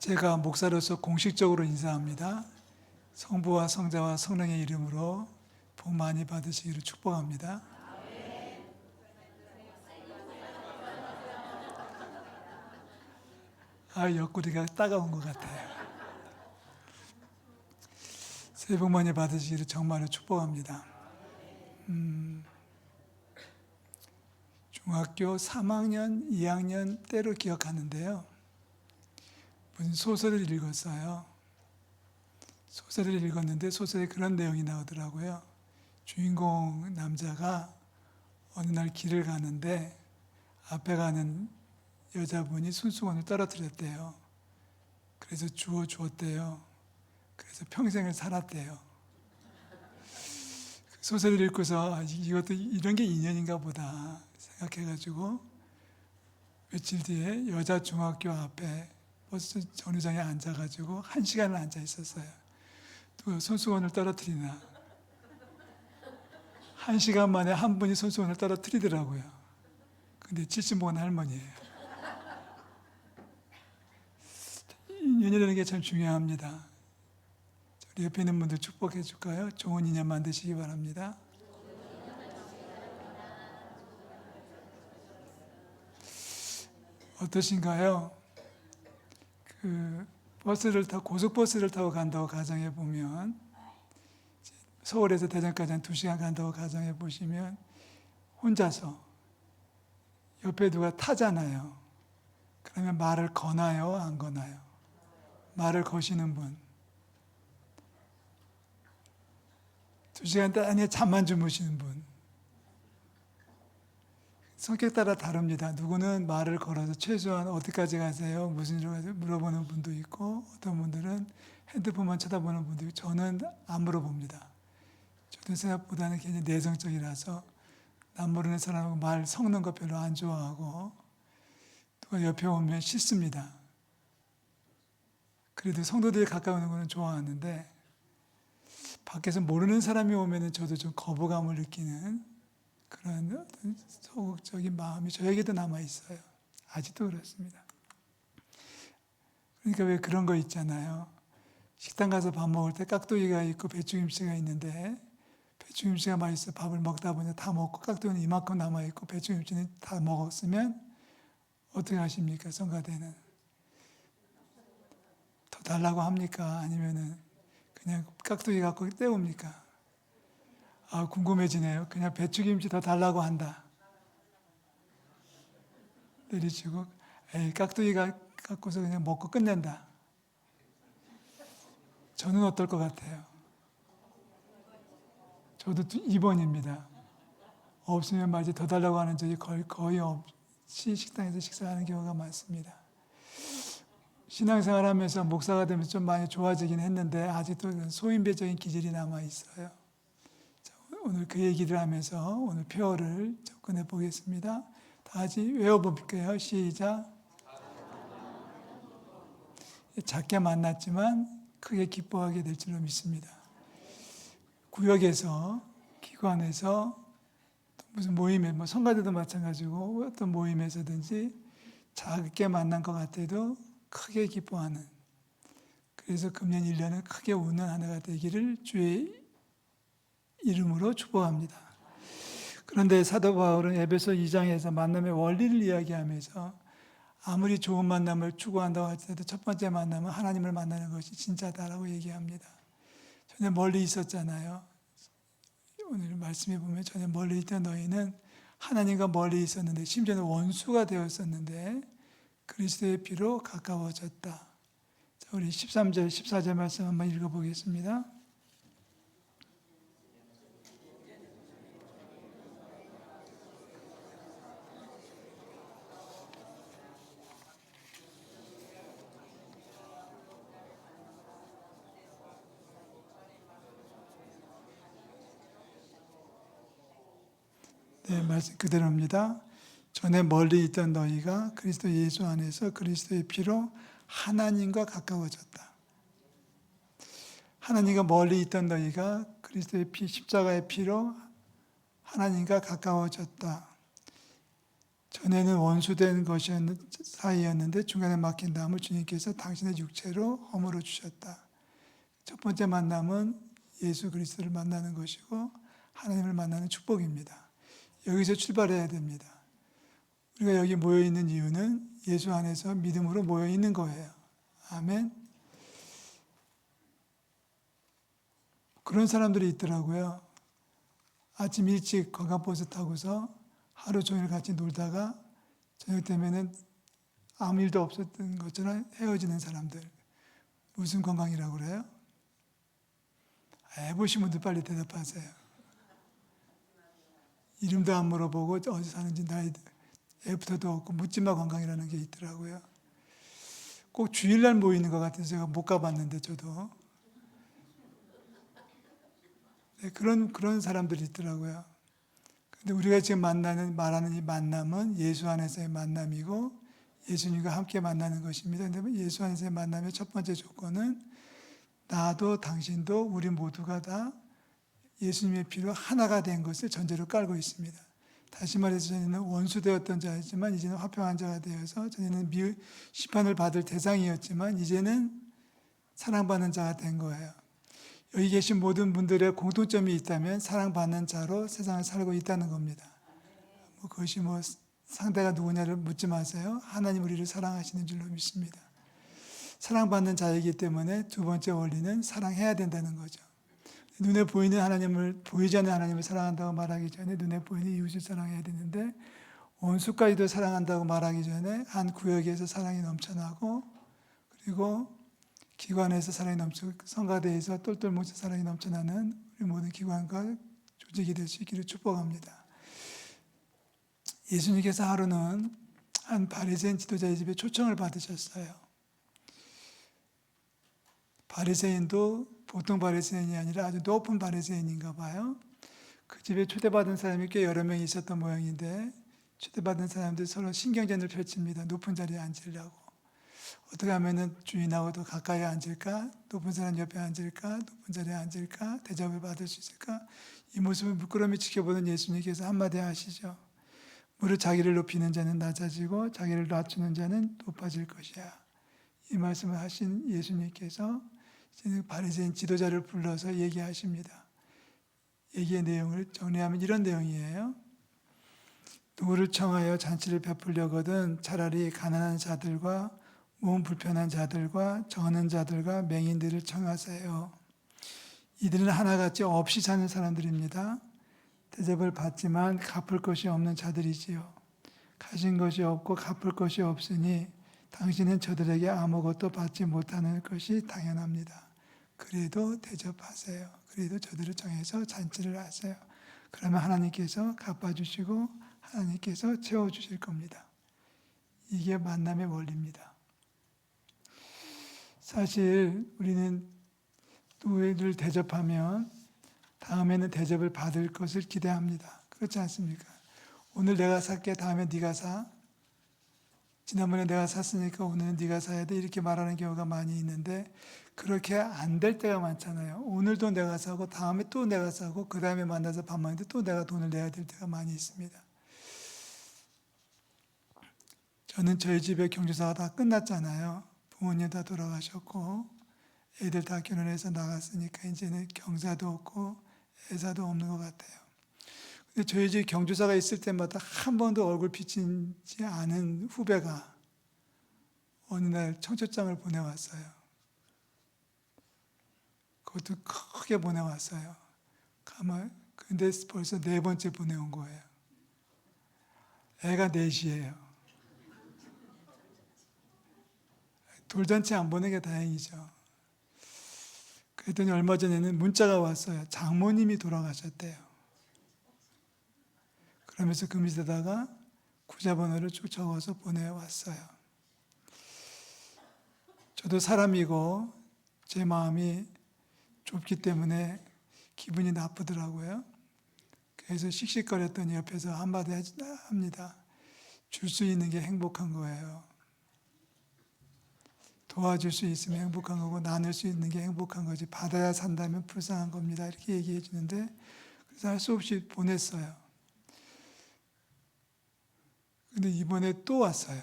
제가 목사로서 공식적으로 인사합니다. 성부와 성자와 성령의 이름으로 복 많이 받으시기를 축복합니다. 옆구리가 따가운 것 같아요. 새해 복 많이 받으시기를 정말로 축복합니다. 중학교 3학년, 2학년 때로 기억하는데요. 무슨 소설을 읽었어요. 소설을 읽었는데 소설에 그런 내용이 나오더라고요. 주인공 남자가 어느 날 길을 가는데 앞에 가는 여자분이 손수건을 떨어뜨렸대요. 그래서 주웠대요. 그래서 평생을 살았대요. 그 소설을 읽고서 이것도 이런 게 인연인가 보다 생각해가지고 며칠 뒤에 여자 중학교 앞에 버스 정류장에 앉아가지고 1시간을 앉아 있었어요. 또 손수건을 떨어뜨리나 1시간 만에 한 분이 손수건을 떨어뜨리더라고요. 근데 70 먹은 할머니예요. 인연이라는 게 참 중요합니다. 우리 옆에 있는 분들 축복해 줄까요? 좋은 인연 만드시기 바랍니다. 어떠신가요? 고속버스를 타고 간다고 가정해 보면, 서울에서 대전까지 한 2시간 간다고 가정해 보시면, 혼자서 옆에 누가 타잖아요. 그러면 말을 거나요? 안 거나요? 말을 거시는 분. 2시간 안에 잠만 주무시는 분. 성격 따라 다릅니다. 누구는 말을 걸어서 최소한 어디까지 가세요? 무슨 일로 가세요? 물어보는 분도 있고, 어떤 분들은 핸드폰만 쳐다보는 분도 있고, 저는 안 물어봅니다. 저도 생각보다는 굉장히 내성적이라서 남 모르는 사람하고 말 섞는 거 별로 안 좋아하고, 누가 옆에 오면 싫습니다. 그래도 성도들이 가까운 거는 좋아하는데, 밖에서 모르는 사람이 오면 저도 좀 거부감을 느끼는 그런 어떤 소극적인 마음이 저에게도 남아있어요. 아직도 그렇습니다. 그러니까 왜 그런 거 있잖아요. 식당 가서 밥 먹을 때 깍두기가 있고 배추김치가 있는데 배추김치가 맛있어 밥을 먹다 보니 다 먹고 깍두기는 이만큼 남아있고 배추김치는 다 먹었으면 어떻게 하십니까? 성가대는 더 달라고 합니까? 아니면은 그냥 깍두기 갖고 때웁니까? 궁금해지네요. 그냥 배추김치 더 달라고 한다. 내리치고 깍두기 갖고서 그냥 먹고 끝낸다. 저는 어떨 것 같아요? 저도 2번입니다. 없으면 말이지 더 달라고 하는 적이 거의 없이 식당에서 식사하는 경우가 많습니다. 신앙생활 하면서 목사가 되면서 좀 많이 좋아지긴 했는데 아직도 소인배적인 기질이 남아있어요. 오늘 그 얘기를 하면서 오늘 표어를 접근해 보겠습니다. 다 같이 외워볼게요. 시작. 작게 만났지만 크게 기뻐하게 될 줄로 믿습니다. 구역에서, 기관에서, 무슨 모임에, 성가대도 마찬가지고 어떤 모임에서든지 작게 만난 것 같아도 크게 기뻐하는, 그래서 금년 1년은 크게 웃는 한 해가 되기를 주의 이름으로 축복합니다. 그런데 사도 바울은 에베소 2장에서 만남의 원리를 이야기하면서 아무리 좋은 만남을 추구한다고 할지라도 첫 번째 만남은 하나님을 만나는 것이 진짜다라고 얘기합니다. 전에 멀리 있었잖아요. 오늘 말씀해 보면 전에 멀리 있던 너희는 하나님과 멀리 있었는데 심지어는 원수가 되었었는데 그리스도의 피로 가까워졌다. 자, 우리 13절, 14절 말씀 한번 읽어보겠습니다. 네, 말씀 그대로입니다. 전에 멀리 있던 너희가 그리스도 예수 안에서 그리스도의 피로 하나님과 가까워졌다. 하나님과 멀리 있던 너희가 그리스도의 피, 십자가의 피로 하나님과 가까워졌다. 전에는 원수된 사이였는데 중간에 막힌 다음을 주님께서 당신의 육체로 허물어 주셨다. 첫 번째 만남은 예수 그리스도를 만나는 것이고 하나님을 만나는 축복입니다. 여기서 출발해야 됩니다. 우리가 여기 모여 있는 이유는 예수 안에서 믿음으로 모여 있는 거예요. 아멘. 그런 사람들이 있더라고요. 아침 일찍 관광버스 타고서 하루 종일 같이 놀다가 저녁 되면은 아무 일도 없었던 것처럼 헤어지는 사람들. 무슨 관광이라고 그래요? 해보신 분들 빨리 대답하세요. 이름도 안 물어보고 어디 사는지 나이 애부터도 없고 묻지마 관광이라는 게 있더라고요. 꼭 주일날 모이는 것 같아서 제가 못 가봤는데 저도 네, 그런 사람들이 있더라고요. 근데 우리가 지금 말하는 이 만남은 예수 안에서의 만남이고 예수님과 함께 만나는 것입니다. 근데 예수 안에서의 만남의 첫 번째 조건은 나도 당신도 우리 모두가 다 예수님의 피로 하나가 된 것을 전제로 깔고 있습니다. 다시 말해서 전에는 원수되었던 자였지만 이제는 화평한 자가 되어서 전에는 심판을 받을 대상이었지만 이제는 사랑받는 자가 된 거예요. 여기 계신 모든 분들의 공통점이 있다면 사랑받는 자로 세상을 살고 있다는 겁니다. 그것이 상대가 누구냐를 묻지 마세요. 하나님 우리를 사랑하시는 줄로 믿습니다. 사랑받는 자이기 때문에 두 번째 원리는 사랑해야 된다는 거죠. 눈에 보이는 하나님을, 보이지 않는 하나님을 사랑한다고 말하기 전에 눈에 보이는 이웃을 사랑해야 되는데 원수까지도 사랑한다고 말하기 전에 한 구역에서 사랑이 넘쳐나고 그리고 기관에서 사랑이 성가대에서 똘똘 뭉쳐 사랑이 넘쳐나는 우리 모든 기관과 조직이 될 수 있기를 축복합니다. 예수님께서 하루는 한 바리새인 지도자의 집에 초청을 받으셨어요. 바리새인도 보통 바리새인이 아니라 아주 높은 바리새인인가 봐요. 그 집에 초대받은 사람이 꽤 여러 명이 있었던 모양인데 초대받은 사람들이 서로 신경전을 펼칩니다. 높은 자리에 앉으려고. 어떻게 하면 주인하고 더 가까이 앉을까? 높은 사람 옆에 앉을까? 높은 자리에 앉을까? 대접을 받을 수 있을까? 이 모습을 물끄러미 지켜보는 예수님께서 한마디 하시죠. 무릇 자기를 높이는 자는 낮아지고 자기를 낮추는 자는 높아질 것이야. 이 말씀을 하신 예수님께서 바리새인 지도자를 불러서 얘기하십니다. 얘기의 내용을 정리하면 이런 내용이에요. 누구를 청하여 잔치를 베풀려거든 차라리 가난한 자들과 몸 불편한 자들과 저는 자들과 맹인들을 청하세요. 이들은 하나같이 없이 사는 사람들입니다. 대접을 받지만 갚을 것이 없는 자들이지요. 가진 것이 없고 갚을 것이 없으니 당신은 저들에게 아무것도 받지 못하는 것이 당연합니다. 그래도 대접하세요. 그래도 저들을 정해서 잔치를 하세요. 그러면 하나님께서 갚아주시고 하나님께서 채워주실 겁니다. 이게 만남의 원리입니다. 사실 우리는 누구를 대접하면 다음에는 대접을 받을 것을 기대합니다. 그렇지 않습니까? 오늘 내가 살게 다음에 네가 사. 지난번에 내가 샀으니까 오늘은 네가 사야 돼. 이렇게 말하는 경우가 많이 있는데 그렇게 안 될 때가 많잖아요. 오늘도 내가 사고 다음에 또 내가 사고 그 다음에 만나서 밥 먹는데 또 내가 돈을 내야 될 때가 많이 있습니다. 저는 저희 집에 경조사가 다 끝났잖아요. 부모님 다 돌아가셨고 애들 다 결혼해서 나갔으니까 이제는 경사도 없고 애사도 없는 것 같아요. 근데 저희 집 경조사가 있을 때마다 한 번도 얼굴 비치지 않은 후배가 어느 날 청첩장을 보내왔어요. 그것도 크게 보내왔어요. 근데 벌써 4번째 보내온 거예요. 애가 4이에요. 돌잔치 안 보낸 게 다행이죠. 그랬더니 얼마 전에는 문자가 왔어요. 장모님이 돌아가셨대요. 그러면서 그 밑에다가 구자번호를 쭉 적어서 보내왔어요. 저도 사람이고 제 마음이 좁기 때문에 기분이 나쁘더라고요. 그래서 씩씩거렸더니 옆에서 한마디 합니다. 줄 수 있는 게 행복한 거예요. 도와줄 수 있으면 행복한 거고 나눌 수 있는 게 행복한 거지 받아야 산다면 불쌍한 겁니다. 이렇게 얘기해 주는데 그래서 할 수 없이 보냈어요. 근데 이번에 또 왔어요.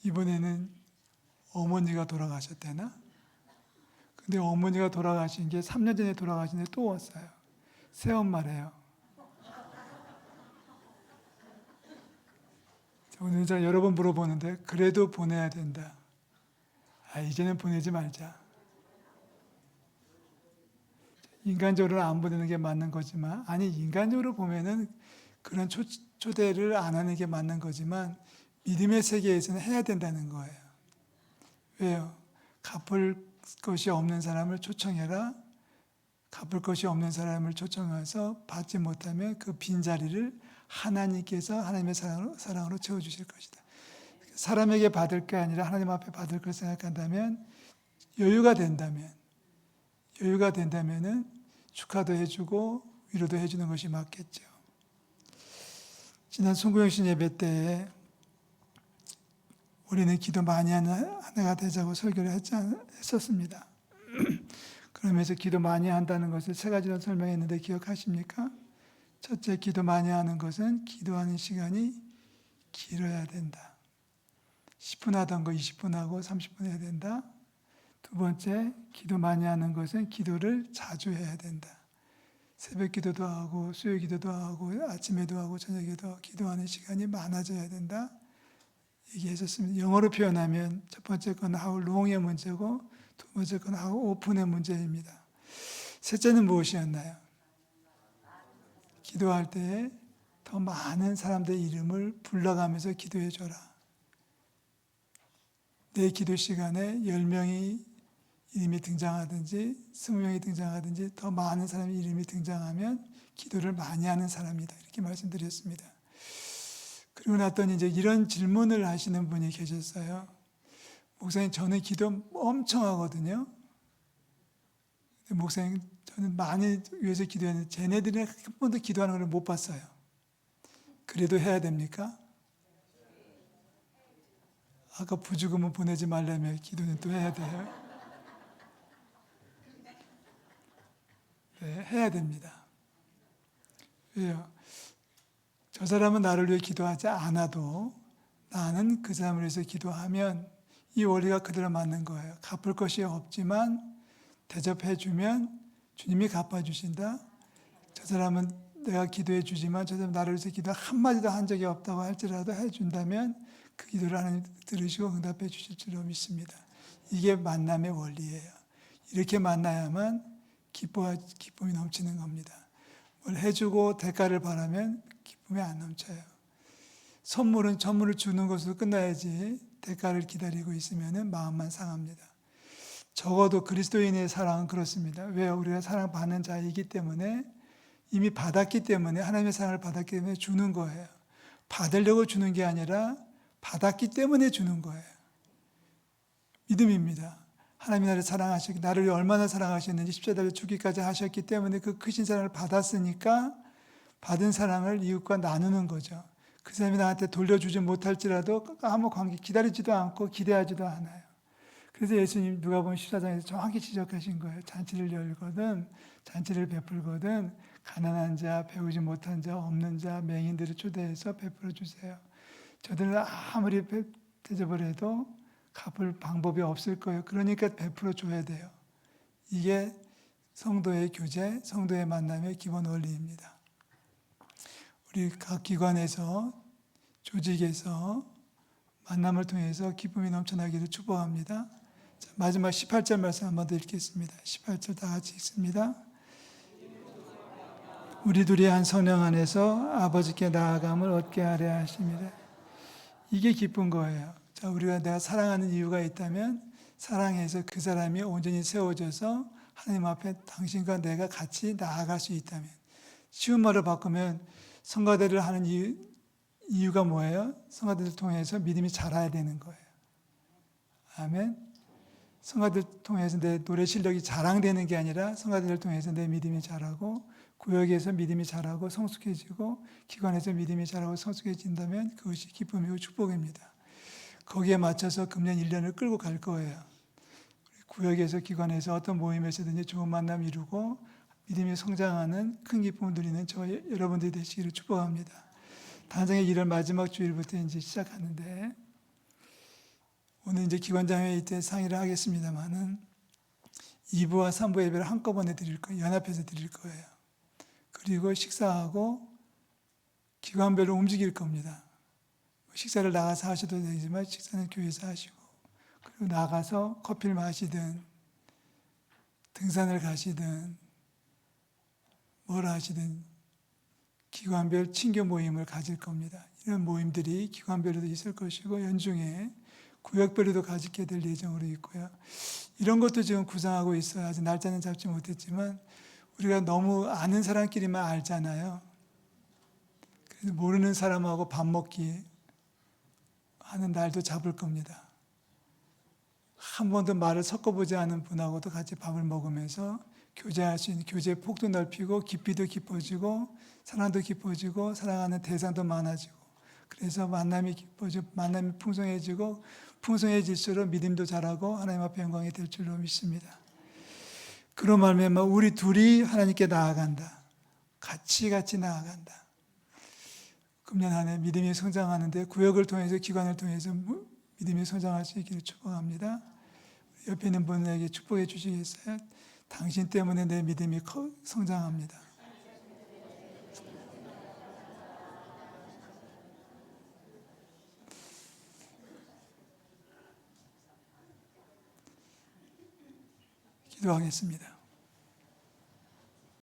이번에는 어머니가 돌아가셨대나? 근데 어머니가 돌아가신 게 3년 전에 돌아가신데 또 왔어요. 새엄마래요. 오늘 제가 여러 번 물어보는데 그래도 보내야 된다. 이제는 보내지 말자. 인간적으로 안 보내는 게 맞는 거지만, 아니 인간적으로 보면은 그런 초대를 안 하는 게 맞는 거지만 믿음의 세계에서는 해야 된다는 거예요. 왜요? 갚을 것이 없는 사람을 초청해라. 갚을 것이 없는 사람을 초청해서 받지 못하면 그 빈자리를 하나님께서 하나님의 사랑으로 채워주실 것이다. 사람에게 받을 게 아니라 하나님 앞에 받을 걸 생각한다면, 여유가 된다면은 축하도 해주고 위로도 해주는 것이 맞겠죠. 지난 송구영신 예배 때 우리는 기도 많이 하는 한 해가 되자고 설교를 했었습니다. 그러면서 기도 많이 한다는 것을 세 가지로 설명했는데 기억하십니까? 첫째, 기도 많이 하는 것은 기도하는 시간이 길어야 된다. 10분 하던 거 20분 하고 30분 해야 된다. 두 번째, 기도 많이 하는 것은 기도를 자주 해야 된다. 새벽 기도도 하고 수요 기도도 하고 아침에도 하고 저녁에도 기도하는 시간이 많아져야 된다. 얘기했었습니다. 영어로 표현하면 첫 번째 건 how long의 문제고 두 번째 건 how often의 문제입니다. 셋째는 무엇이었나요? 기도할 때 더 많은 사람들의 이름을 불러가면서 기도해 줘라. 내 기도 시간에 10명이 이름이 등장하든지 20명이 등장하든지 더 많은 사람의 이름이 등장하면 기도를 많이 하는 사람이다. 이렇게 말씀드렸습니다. 그리고 났더니 이제 이런 질문을 하시는 분이 계셨어요. 목사님, 저는 기도 엄청 하거든요. 목사님, 저는 많이 위해서 기도했는데 쟤네들은 한 번도 기도하는 걸 못 봤어요. 그래도 해야 됩니까? 아까 부죽음은 보내지 말라며 기도는 또 해야 돼요. 네, 해야 됩니다. 왜요? 저 사람은 나를 위해 기도하지 않아도 나는 그 사람을 위해서 기도하면 이 원리가 그대로 맞는 거예요. 갚을 것이 없지만 대접해주면 주님이 갚아주신다. 저 사람은 내가 기도해 주지만 저 사람 나를 위해서 기도 한마디도 한 적이 없다고 할지라도 해준다면 그 기도를 하나님 들으시고 응답해 주실 줄로 믿습니다. 이게 만남의 원리예요. 이렇게 만나야만 기쁨이 넘치는 겁니다. 뭘 해주고 대가를 바라면 기쁨이 안 넘쳐요. 선물을 주는 것으로 끝나야지 대가를 기다리고 있으면 마음만 상합니다. 적어도 그리스도인의 사랑은 그렇습니다. 왜요? 우리가 사랑받는 자이기 때문에 이미 받았기 때문에 하나님의 사랑을 받았기 때문에 주는 거예요. 받으려고 주는 게 아니라 받았기 때문에 주는 거예요. 믿음입니다. 하나님이 나를 사랑하시고 나를 얼마나 사랑하셨는지 십자가를 주기까지 하셨기 때문에 그 크신 사랑을 받았으니까 받은 사랑을 이웃과 나누는 거죠. 그 사람이 나한테 돌려주지 못할지라도 아무 관계 기다리지도 않고 기대하지도 않아요. 그래서 예수님 누가복음 14장에서 정확히 지적하신 거예요. 잔치를 열거든 잔치를 베풀거든 가난한 자, 배우지 못한 자, 없는 자, 맹인들을 초대해서 베풀어 주세요. 저들은 아무리 대접을 해도 갚을 방법이 없을 거예요. 그러니까 베풀어 줘야 돼요. 이게 성도의 교제, 성도의 만남의 기본 원리입니다. 우리 각 기관에서, 조직에서 만남을 통해서 기쁨이 넘쳐나기를 축복합니다. 자, 마지막 18절 말씀 한번 더 읽겠습니다. 18절 다 같이 읽습니다. 우리 둘이 한 성령 안에서 아버지께 나아감을 얻게 하려 하심이라. 이게 기쁜 거예요. 자, 우리가 내가 사랑하는 이유가 있다면 사랑해서 그 사람이 온전히 세워져서 하나님 앞에 당신과 내가 같이 나아갈 수 있다면, 쉬운 말을 바꾸면 성가대를 하는 이유가 뭐예요? 성가대를 통해서 믿음이 자라야 되는 거예요. 아멘. 성가대를 통해서 내 노래 실력이 자랑되는 게 아니라 성가대를 통해서 내 믿음이 자라고 구역에서 믿음이 자라고 성숙해지고 기관에서 믿음이 자라고 성숙해진다면 그것이 기쁨이고 축복입니다. 거기에 맞춰서 금년 1년을 끌고 갈 거예요. 구역에서 기관에서 어떤 모임에서든지 좋은 만남 이루고 믿음이 성장하는 큰 기쁨을 누리는 저 여러분들이 되시기를 축복합니다. 단장의 1월 마지막 주일부터 이제 시작하는데 오늘 이제 기관장회의 때 상의를 하겠습니다만은 2부와 3부 예배를 한꺼번에 드릴 거예요. 연합해서 드릴 거예요. 그리고 식사하고 기관별로 움직일 겁니다. 식사를 나가서 하셔도 되지만 식사는 교회에서 하시고 그리고 나가서 커피를 마시든 등산을 가시든 뭘 하시든 기관별 친교 모임을 가질 겁니다. 이런 모임들이 기관별로도 있을 것이고 연중에 구역별로도 가지게 될 예정으로 있고요. 이런 것도 지금 구상하고 있어요. 아직 날짜는 잡지 못했지만 우리가 너무 아는 사람끼리만 알잖아요. 그래서 모르는 사람하고 밥 먹기 하는 날도 잡을 겁니다. 한 번도 말을 섞어보지 않은 분하고도 같이 밥을 먹으면서 교제할 수 있는 교제의 폭도 넓히고 깊이도 깊어지고 사랑도 깊어지고 사랑하는 대상도 많아지고 그래서 만남이 깊어지고 만남이 풍성해지고 풍성해질수록 믿음도 자라고 하나님 앞에 영광이 될 줄로 믿습니다. 그런 말미암아 우리 둘이 하나님께 나아간다. 같이 나아간다. 금년 한 해 믿음이 성장하는데 구역을 통해서 기관을 통해서 믿음이 성장할 수 있기를 축복합니다. 옆에 있는 분에게 축복해 주시겠어요? 당신 때문에 내 믿음이 성장합니다. 기도하겠습니다.